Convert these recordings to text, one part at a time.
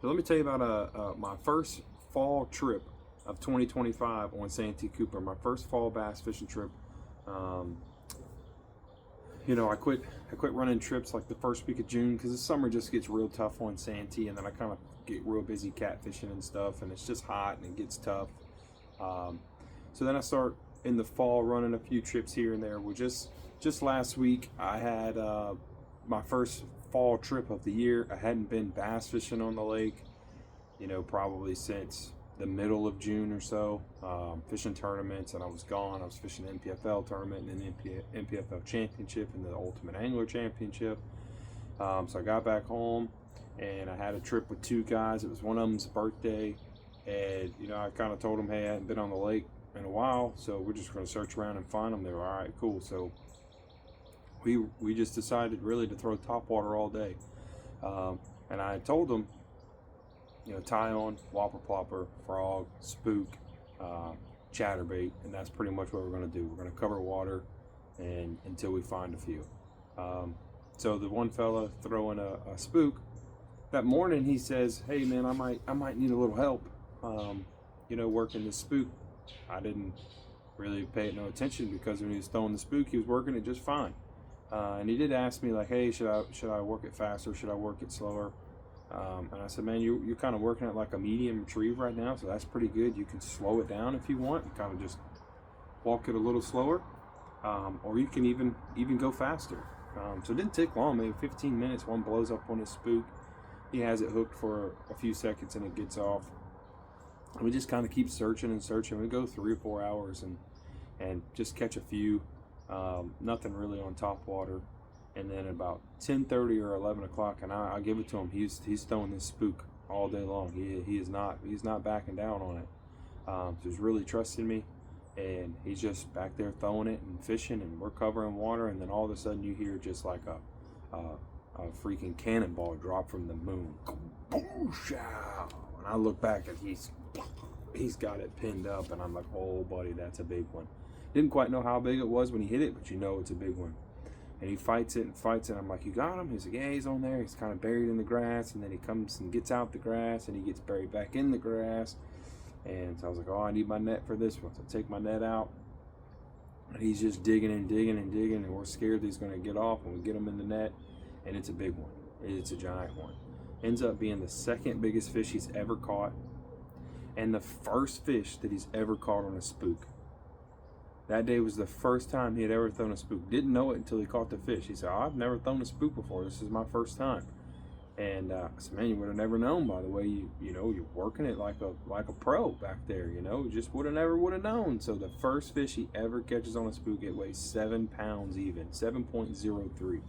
So let me tell you about my first fall trip of 2025 on Santee Cooper. My first fall bass fishing trip. You know, I quit running trips like the first week of June because the summer just gets real tough on Santee, and then I kind of get real busy catfishing and stuff, and it's just hot and it gets tough. So then I start in the fall running a few trips here and there. Well, just last week I had my first fall trip of the year. I hadn't been bass fishing on the lake, you know, probably since the middle of June or so. Fishing tournaments, and I was gone. I was fishing the NPFL tournament and then the NPFL championship and the Ultimate Angler Championship. So I got back home and I had a trip with two guys. It was one of them's birthday, and you know, I kind of told them, hey, I hadn't been on the lake in a while, so we're just going to search around and find them. They were all right, cool. So we just decided really to throw topwater all day, and I told them, you know, tie on, whopper plopper, frog, spook, chatterbait, and that's pretty much what we're going to do. We're going to cover water and until we find a few. So the one fella throwing a spook that morning, he says, hey man, I might need a little help, you know, working this spook. I didn't really pay it no attention because when he was throwing the spook, he was working it just fine. And he did ask me like, hey, should I work it faster? Should I work it slower? And I said, man, you're kind of working at like a medium retrieve right now, so that's pretty good. You can slow it down if you want and kind of just walk it a little slower, or you can even go faster. So it didn't take long, maybe 15 minutes. One blows up on his spook. He has it hooked for a few seconds and it gets off. And we just kind of keep searching and searching. We go 3 or 4 hours and just catch a few. Nothing really on top water. And then about 10:30 or 11 o'clock, and I give it to him. He's throwing this spook all day long. He's not backing down on it. So he's really trusting me, and he's just back there throwing it and fishing, and we're covering water. And then all of a sudden you hear just like a freaking cannonball drop from the moon. And I look back and he's got it pinned up, and I'm like, oh buddy, that's a big one. Didn't quite know how big it was when he hit it, but you know it's a big one. And he fights it and fights it. I'm like, you got him? He's like, yeah, he's on there. He's kind of buried in the grass. And then he comes and gets out the grass, and he gets buried back in the grass. And so I was like, oh, I need my net for this one. So I take my net out, and he's just digging and digging and digging, and we're scared that he's going to get off. And we get him in the net, and it's a big one. It's a giant one. Ends up being the second biggest fish he's ever caught, and the first fish that he's ever caught on a spook. That day was the first time he had ever thrown a spook. Didn't know it until he caught the fish. He said, oh, I've never thrown a spook before. This is my first time. And I said, man, you would have never known by the way you know, you're working it like a pro back there, you know, just would have known. So the first fish he ever catches on a spook, it weighs 7 pounds even, 7.03.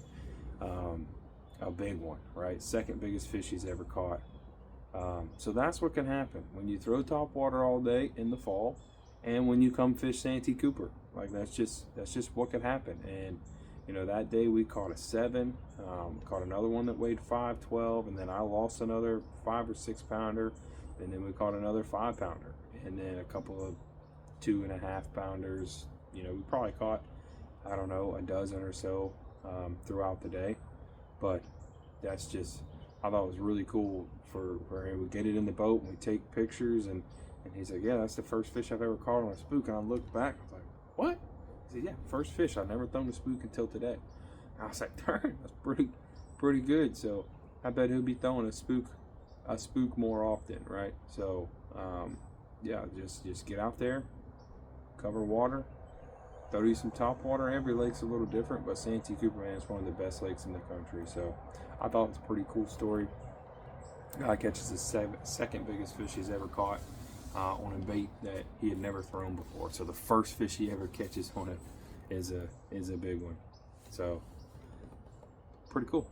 A big one, right? Second biggest fish he's ever caught. So that's what can happen when you throw top water all day in the fall. And when you come fish Santee Cooper, like that's just what could happen. And you know, that day we caught a 7, caught another one that weighed 5.12, and then I lost another 5 or 6 pounder, and then we caught another 5 pounder, and then a couple of 2.5 pounders. You know, we probably caught, I don't know, a dozen or so throughout the day. But that's just, I thought it was really cool for him. We get it in the boat and we take pictures, and he's like, yeah, that's the first fish I've ever caught on a spook. And I looked back, I was like, what? He said, yeah, first fish. I've never thrown a spook until today. And I was like, darn, that's pretty good. So I bet he'll be throwing a spook more often, right? So yeah, just get out there, cover water, throw you some top water. Every lake's a little different, but Santee Cooper, man, is one of the best lakes in the country. So I thought it was a pretty cool story. Guy catches the second biggest fish he's ever caught on a bait that he had never thrown before. So the first fish he ever catches on it is a big one. So pretty cool.